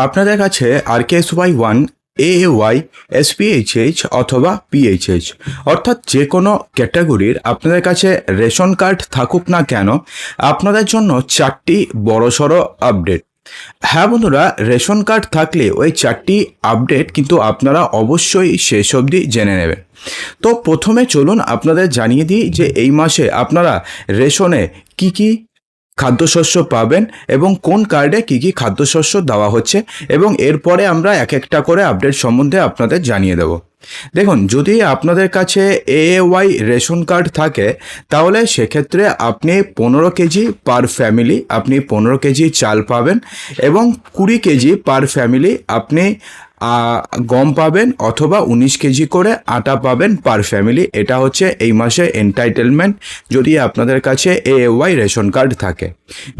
আপনাদের কাছে RKSY1, AAY, SPHH অথবা PHH অর্থাৎ যে কোনো ক্যাটাগরির আপনাদের কাছে রেশন কার্ড থাকুক না কেন, আপনাদের জন্য 4টি বড়সড় আপডেট। হ্যাঁ বন্ধুরা, রেশন কার্ড থাকলে ওই 4টি আপডেট কিন্তু আপনারা অবশ্যই শেষ অবধি জেনে নেবেন। তো প্রথমে চলুন আপনাদের জানিয়ে দিই যে এই মাসে আপনারা রেশনে কি কি খাদ্যশস্য পাবেন এবং কোন কার্ডে কি কি খাদ্যশস্য দেওয়া হচ্ছে, এবং এরপরে আমরা এক একটা করে আপডেট সম্বন্ধে আপনাদের জানিয়ে দেব। দেখুন, যদি আপনাদের কাছে AAY রেশন কার্ড থাকে তাহলে সেক্ষেত্রে আপনি 15 কেজি পার ফ্যামিলি আপনি 15 কেজি চাল পাবেন এবং 20 কেজি পার ফ্যামিলি আপনি গম পাবেন অথবা 19 কেজি করে আটা পাবেন পার ফ্যামিলি। এটা হচ্ছে এই মাসে এন্টাইটেলমেন্ট যদি আপনাদের কাছে AAY রেশন কার্ড থাকে।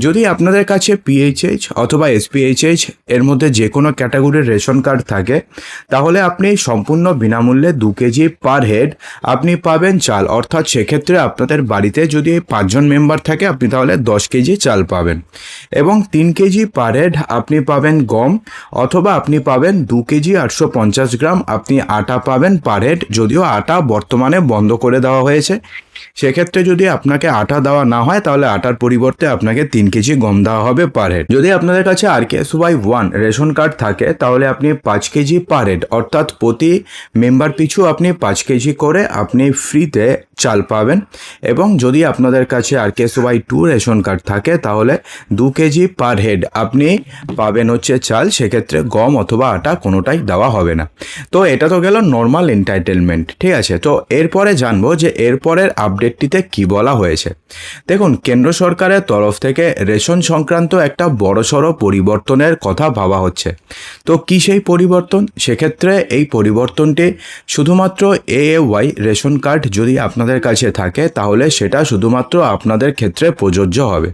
যদি আপনাদের কাছে PHH অথবা SPHH এর মধ্যে যে কোনো ক্যাটাগরির রেশন কার্ড থাকে তাহলে আপনি সম্পূর্ণ বিনামূল্যে 2 কেজি পার হেড আপনি পাবেন চাল, অর্থাৎ সেক্ষেত্রে আপনাদের বাড়িতে যদি 5 জন মেম্বার থাকে আপনি তাহলে 10 কেজি চাল পাবেন এবং 3 কেজি পার হেড আপনি পাবেন গম অথবা আপনি পাবেন 2 কেজি 850 গ্রাম আপনি আটা পাবেন পার হেড। যদিও আটা বর্তমানে বন্ধ করে দেওয়া হয়েছে, সেক্ষেত্রে যদি আপনাকে আটা দেওয়া না হয় তাহলে আটার পরিবর্তে আপনাকে 3 কেজি গম দেওয়া হবে পার হেড। যদি আপনাদের কাছে RKSY1 রেশন কার্ড থাকে তাহলে আপনি 5 কেজি পার হেড অর্থাৎ প্রতি মেম্বার পিছু আপনি 5 কেজি করে আপনি ফ্রিতে চাল পাবেন। এবং যদি আপনাদের কাছে RKSY2 রেশন কার্ড থাকে তাহলে 2 কেজি পার হেড আপনি পাবেন হচ্ছে চাল, সেক্ষেত্রে গম অথবা আটা কোনোটাই দেওয়া হবে না। তো এটা তো গেল নর্মাল এন্টাইটেলমেন্ট, ঠিক আছে। তো এরপরে জানবো যে এরপরের আপডেটটিতে কি বলা হয়েছে। দেখুন, কেন্দ্র সরকারের তরফ থেকে রেশন সংক্রান্ত একটা বড়সড় পরিবর্তনের কথা ভাবা হচ্ছে। তো কি সেই পরিবর্তন? সেক্ষেত্রে এই পরিবর্তনটি শুধুমাত্র AAY রেশন কার্ড যদি আপনাদের কাছে থাকে তাহলে সেটা শুধুমাত্র আপনাদের ক্ষেত্রে প্রযোজ্য হবে।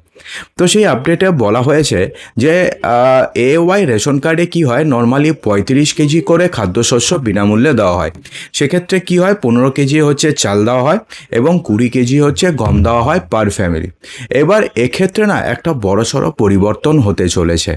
তো সেই আপডেটে বলা হয়েছে যে AAY রেশন কার্ডে কি হয়, নর্মালি 35 কেজি করে খাদ্যশস্য বিনামূল্যে দেওয়া হয়। সেক্ষেত্রে কি হয়, 15 কেজি হচ্ছে চাল দেওয়া হয় এবং 20 কেজি হচ্ছে গম দেওয়া হয় পার ফ্যামিলি। এবার এক্ষেত্রে না একটা বড়সড় পরিবর্তন হতে চলেছে।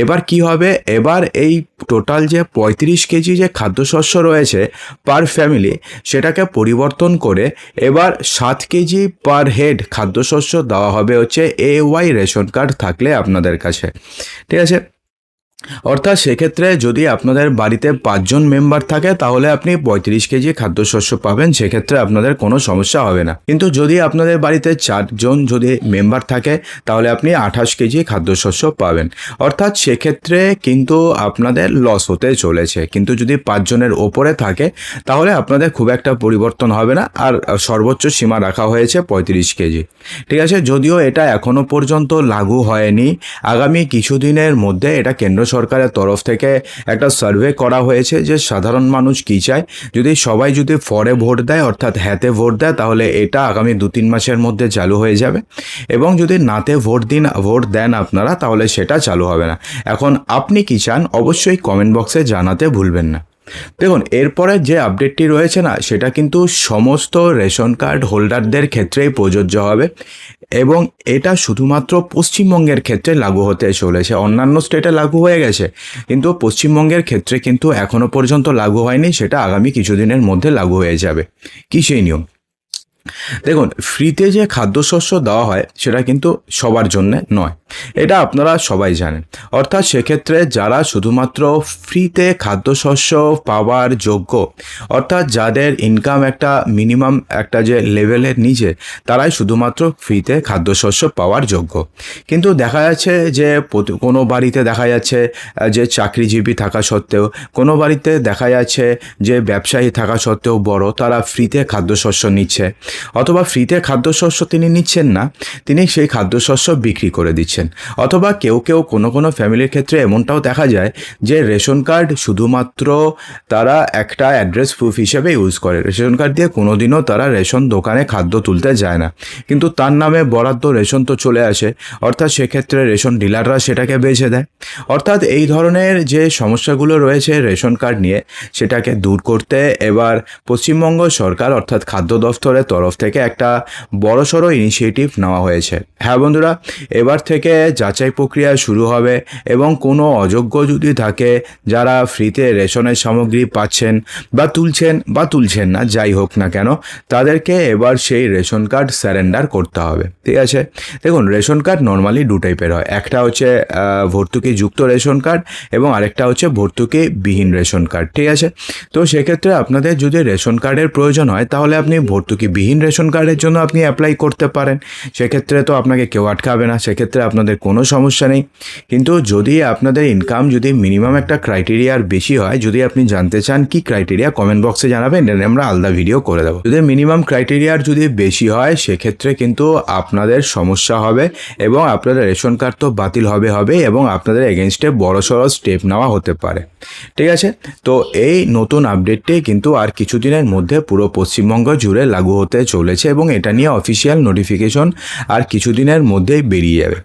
এবার কি হবে, এবার এই টোটাল যে 35 কেজি যে খাদ্যশস্য রয়েছে পার ফ্যামিলি সেটাকে পরিবর্তন করে এবার 7 কেজি পার হেড খাদ্যশস্য দেওয়া হবে হচ্ছে AAY রেশন কার্ড থাকলে আপনাদের কাছে, ঠিক আছে। অর্থাৎ সেক্ষেত্রে যদি আপনাদের বাড়িতে 5 জন মেম্বার থাকে তাহলে আপনি 35 কেজি খাদ্যশস্য পাবেন, সেক্ষেত্রে আপনাদের কোনো সমস্যা হবে না। কিন্তু যদি আপনাদের বাড়িতে 4 জন যদি মেম্বার থাকে তাহলে আপনি 28 কেজি খাদ্যশস্য পাবেন। অর্থাৎ সেক্ষেত্রে কিন্তু আপনাদের লস হতে চলেছে। কিন্তু যদি 5 জনের ওপরে থাকে তাহলে আপনাদের খুব একটা পরিবর্তন হবে না, আর সর্বোচ্চ সীমা রাখা হয়েছে 35 কেজি, ঠিক আছে। যদিও এটা এখনো পর্যন্ত লাগু হয়নি, আগামী কিছুদিনের মধ্যে এটা কেন্দ্র সরকারের তরফ থেকে একটা সার্ভে করা হয়েছে যে সাধারণ মানুষ কী চায়। যদি সবাই যদি ফরে ভোট দেয় অর্থাৎ হ্যাঁতে ভোট দেয় তাহলে এটা আগামী 2-3 মাসের মধ্যে চালু হয়ে যাবে, এবং যদি নাতে ভোট দেন আপনারা তাহলে সেটা চালু হবে না। এখন আপনি কী চান অবশ্যই কমেন্ট বক্সে জানাতে ভুলবেন না। দেখুন, এরপরে যে আপডেটটি রয়েছে না সেটা কিন্তু সমস্ত রেশন কার্ড হোল্ডারদের ক্ষেত্রেই প্রযোজ্য হবে এবং এটা শুধুমাত্র পশ্চিমবঙ্গের ক্ষেত্রে লাগু হতে চলেছে। অন্যান্য স্টেটে লাগু হয়ে গেছে কিন্তু পশ্চিমবঙ্গের ক্ষেত্রে কিন্তু এখনো পর্যন্ত লাগু হয়নি, সেটা আগামী কিছুদিনের মধ্যে লাগু হয়ে যাবে। কি সেই নিয়ম? দেখুন, ফ্রিতে যে খাদ্যশস্য দেওয়া হয় সেটা কিন্তু সবার জন্য নয়, এটা আপনারা সবাই জানেন। অর্থাৎ সেক্ষেত্রে যারা শুধুমাত্র ফ্রিতে খাদ্যশস্য পাওয়ার যোগ্য, অর্থাৎ যাদের ইনকাম একটা মিনিমাম একটা যে লেভেলের নিচে, তারাই শুধুমাত্র ফ্রিতে খাদ্যশস্য পাওয়ার যোগ্য। কিন্তু দেখা যাচ্ছে যে কোনো বাড়িতে দেখা যাচ্ছে যে চাকরিজীবী থাকা সত্ত্বেও, কোনো বাড়িতে দেখা যাচ্ছে যে ব্যবসায়ী থাকা সত্ত্বেও বড়, তারা ফ্রিতে খাদ্যশস্য নিচ্ছে, অথবা ফ্রিতে খাদ্যশস্য তিনি নিচ্ছেন না, তিনি সেই খাদ্যশস্য বিক্রি করে দিচ্ছেন। অথবা কেউ কোনো ফ্যামিলির ক্ষেত্রে এমনটাও দেখা যায় যে রেশন কার্ড শুধুমাত্র তারা একটা অ্যাড্রেস প্রুফ হিসেবে ইউজ করে, রেশন কার্ড দিয়ে কোনোদিনও তারা রেশন দোকানে খাদ্য তুলতে যায় না, কিন্তু তার নামে বরাদ্দ রেশন তো চলে আসে, অর্থাৎ সেক্ষেত্রে রেশন ডিলাররা সেটাকে বেচে দেয়। অর্থাৎ এই ধরনের যে সমস্যাগুলো রয়েছে রেশন কার্ড নিয়ে, সেটাকে দূর করতে এবার পশ্চিমবঙ্গ সরকার অর্থাৎ খাদ্য দফতরের তরফ তরফ থেকে একটা বড়সড় ইনিশিয়েটিভ নেওয়া হয়েছে। হ্যাঁ বন্ধুরা, এবার থেকে যাচাই প্রক্রিয়া শুরু হবে এবং কোনো অযোগ্য যদি থাকে যারা ফ্রিতে রেশনের সামগ্রী পাচ্ছেন বা তুলছেন না, যাই হোক না কেন, তাদেরকে এবার সেই রেশন কার্ড স্যারেন্ডার করতে হবে। ঠিক আছে, দেখুন রেশন কার্ড নর্মালি দু টাইপের হয়, একটা হচ্ছে ভর্তুকি যুক্ত রেশন কার্ড এবং আরেকটা হচ্ছে ভর্তুকি বিহীন রেশন কার্ড। ঠিক আছে, তো সেক্ষেত্রে আপনাদের যদি রেশন কার্ডের প্রয়োজন হয় তাহলে আপনি ভর্তুকি বিহীন রেশন কার্ডের জন্য আপনি অ্যাপ্লাই করতে পারেন, সেক্ষেত্রে তো আপনাকে কেউ আটকাবে না, সেক্ষেত্রে আপনাদের কোনো সমস্যা নেই। কিন্তু যদি আপনাদের ইনকাম যদি মিনিমাম একটা ক্রাইটেরিয়ার বেশি হয়, যদি আপনি জানতে চান কি ক্রাইটেরিয়া, কমেন্ট বক্সে জানাবেন, আমরা আলাদা ভিডিও করে দেবো। যদি মিনিমাম ক্রাইটেরিয়ার যদি বেশি হয় সেক্ষেত্রে কিন্তু আপনাদের সমস্যা হবে এবং আপনাদের রেশন কার্ড তো বাতিল হবে এবং আপনাদের এগেনস্টে বড়সড় স্টেপ নেওয়া হতে পারে। ঠিক আছে, তো এই নতুন আপডেটটি কিন্তু আর কিছুদিনের মধ্যে পুরো পশ্চিমবঙ্গ জুড়ে লাগু হতে চলেছে এবং এটা নিয়ে অফিসিয়াল নোটিফিকেশন আর কিছুদিনের মধ্যেই বেরিয়ে যাবে।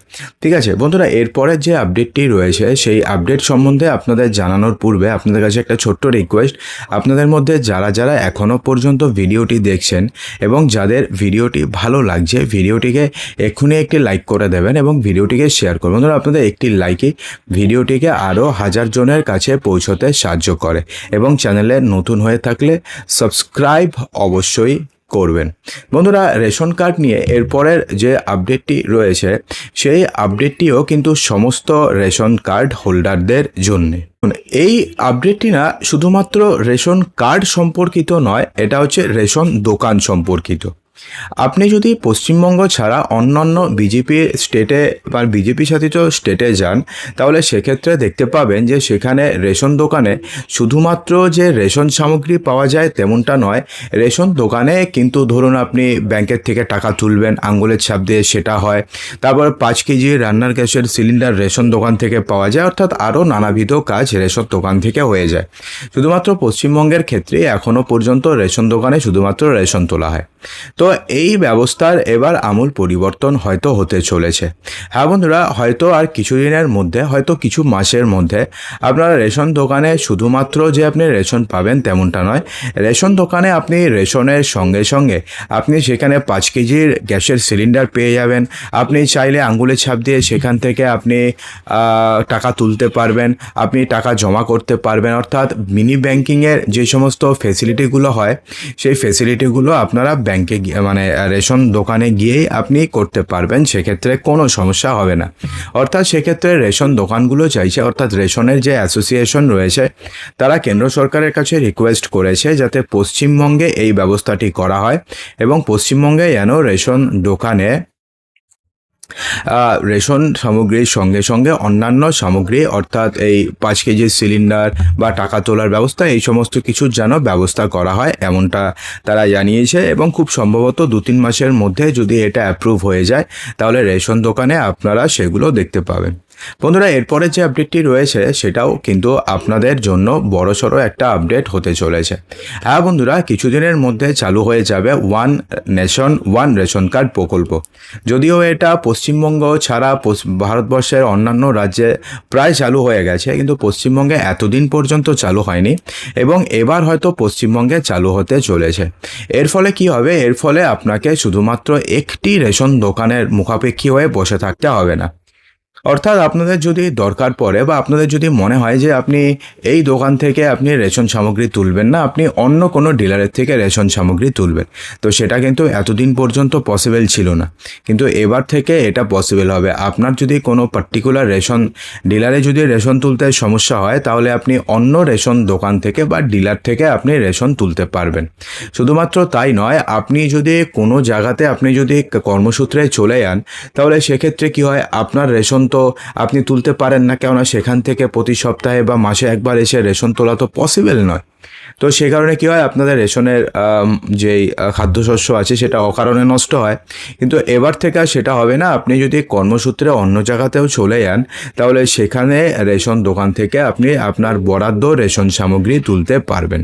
ঠিক আছে বন্ধুরা, এরপরের যে আপডেটটি রয়েছে সেই আপডেট সম্বন্ধে আপনাদের জানানোর পূর্বে আপনাদের কাছে একটা ছোট্ট রিকোয়েস্ট, আপনাদের মধ্যে যারা এখনও পর্যন্ত ভিডিওটি দেখছেন এবং যাদের ভিডিওটি ভালো লাগছে ভিডিওটিকে এক্ষুনি একটি লাইক করে দেবেন এবং ভিডিওটিকে শেয়ার করবেন। বন্ধুরা, আপনাদের একটি লাইকই ভিডিওটিকে আরও 1000 জনের কাছে পৌঁছতে সাহায্য করে এবং চ্যানেলে নতুন হয়ে থাকলে সাবস্ক্রাইব অবশ্যই করবেন। বন্ধুরা, রেশন কার্ড নিয়ে এরপরের যে আপডেটটি রয়েছে সেই আপডেটটিও কিন্তু সমস্ত রেশন কার্ড হোল্ডারদের জন্যে। এই আপডেটটি না শুধুমাত্র রেশন কার্ড সম্পর্কিত নয়, এটা হচ্ছে রেশন দোকান সম্পর্কিত। আপনি যদি পশ্চিমবঙ্গ ছাড়া অন্যান্য বিজেপি স্টেটে বা বিজেপি শাসিত স্টেটে যান তাহলে সেক্ষেত্রে দেখতে পাবেন যে সেখানে রেশন দোকানে শুধুমাত্র যে রেশন সামগ্রী পাওয়া যায় তেমনটা নয়, রেশন দোকানে কিন্তু ধরুন আপনি ব্যাংকের থেকে টাকা তুলবেন আঙ্গুলের ছাপ দিয়ে, সেটা হয়। তারপর 5 কেজি রান্নার গ্যাসের সিলিন্ডার রেশন দোকান থেকে পাওয়া যায়, অর্থাৎ আরও নানাবিধ কাজ রেশন দোকান থেকে হয়ে যায়। শুধুমাত্র পশ্চিমবঙ্গের ক্ষেত্রে এখনও পর্যন্ত রেশন দোকানে শুধুমাত্র রেশন তোলা হয়। তো এই ব্যবস্থার এবার আমূল পরিবর্তন হয়তো হতে চলেছে। হ্যাঁ বন্ধুরা, হয়তো আর কিছুদিনের মধ্যে, হয়তো কিছু মাসের মধ্যে আপনারা রেশন দোকানে শুধুমাত্র যে আপনি রেশন পাবেন তেমনটা নয়, রেশন দোকানে আপনি রেশনের সঙ্গে সঙ্গে আপনি সেখানে 5 কেজির গ্যাসের সিলিন্ডার পেয়ে যাবেন। আপনি চাইলে আঙ্গুলের ছাপ দিয়ে সেখান থেকে আপনি টাকা তুলতে পারবেন, আপনি টাকা জমা করতে পারবেন, অর্থাৎ মিনি ব্যাংকিংয়ের যে সমস্ত ফেসিলিটিগুলো হয় সেই ফেসিলিটিগুলো আপনারা ব্যাংকে মানে রেশন দোকানে গিয়েই আপনি করতে পারবেন, সেক্ষেত্রে কোনো সমস্যা হবে না। অর্থাৎ সেক্ষেত্রে রেশন দোকানগুলো চাইছে, অর্থাৎ রেশনের যে অ্যাসোসিয়েশন রয়েছে তারা কেন্দ্র সরকারের কাছে রিকোয়েস্ট করেছে যাতে পশ্চিমবঙ্গে এই ব্যবস্থাটি করা হয় এবং পশ্চিমবঙ্গে যেন রেশন দোকানে রেশন সামগ্রীর সঙ্গে সঙ্গে অন্যান্য সামগ্রী অর্থাৎ এই 5 কেজির সিলিন্ডার বা টাকা তোলার ব্যবস্থা, এই সমস্ত কিছুর যেন ব্যবস্থা করা হয় এমনটা তারা জানিয়েছে এবং খুব সম্ভবত 2-3 মাসের মধ্যে যদি এটা অ্যাপ্রুভ হয়ে যায় তাহলে রেশন দোকানে আপনারা সেগুলো দেখতে পাবেন। বন্ধুরা, এরপরে যে আপডেটটি রয়েছে সেটাও কিন্তু আপনাদের জন্য বড়সড় একটা আপডেট হতে চলেছে। হ্যাঁ বন্ধুরা, কিছুদিনের মধ্যে চালু হয়ে যাবে one nation one ration card প্রকল্প। যদিও এটা পশ্চিমবঙ্গ ছাড়া ভারতবর্ষের অন্যান্য রাজ্যে প্রায় চালু হয়ে গেছে, কিন্তু পশ্চিমবঙ্গে এতদিন পর্যন্ত চালু হয়নি এবং এবার হয়তো পশ্চিমবঙ্গে চালু হতে চলেছে। এর ফলে কি হবে? এর ফলে আপনাকে শুধুমাত্র একটি রেশন দোকানের মুখাপেক্ষী হয়ে বসে থাকতে হবে না। অর্থাৎ আপনাদের যদি দরকার পড়ে বা আপনাদের যদি মনে হয় যে আপনি এই দোকান থেকে আপনি রেশন সামগ্রী তুলবেন না, আপনি অন্য কোনো ডিলারের থেকে রেশন সামগ্রী তুলবেন, তো সেটা কিন্তু এতদিন পর্যন্ত পসিবল ছিল না, কিন্তু এবার থেকে এটা পসিবল হবে। আপনার যদি কোনো পার্টিকুলার রেশন ডিলারে যদি রেশন তুলতে সমস্যা হয় তাহলে আপনি অন্য রেশন দোকান থেকে বা ডিলার থেকে আপনি রেশন তুলতে পারবেন। শুধুমাত্র তাই নয়, আপনি যদি কোনো জায়গাতে আপনি যদি কর্মসূত্রে চলে যান তাহলে সেক্ষেত্রে কি হয়, আপনার রেশন তো আপনি তুলতে পারেন না, কেননা সেখান থেকে প্রতি সপ্তাহে বা মাসে একবার এসে রেশন তোলা তো পসিবল নয়। তো সে কারণে কী হয়, আপনাদের রেশনের যেই খাদ্যশস্য আছে সেটা অকারণে নষ্ট হয়। কিন্তু এবার থেকে সেটা হবে না। আপনি যদি কর্মসূত্রে অন্য জায়গাতেও চলে যান তাহলে সেখানে রেশন দোকান থেকে আপনি আপনার বরাদ্দ রেশন সামগ্রী তুলতে পারবেন।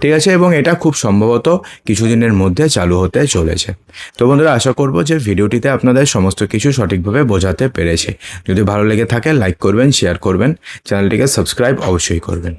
ঠিক আছে, এবং এটা খুব সম্ভবত কিছুদিনের মধ্যে চালু হতে চলেছে। তো বন্ধুরা, আশা করব যে ভিডিওটিতে আপনাদের সমস্ত কিছু সঠিকভাবে বোঝাতে পেরেছে। যদি ভালো লেগে থাকে লাইক করবেন, শেয়ার করবেন, চ্যানেলটিকে সাবস্ক্রাইব অবশ্যই করবেন।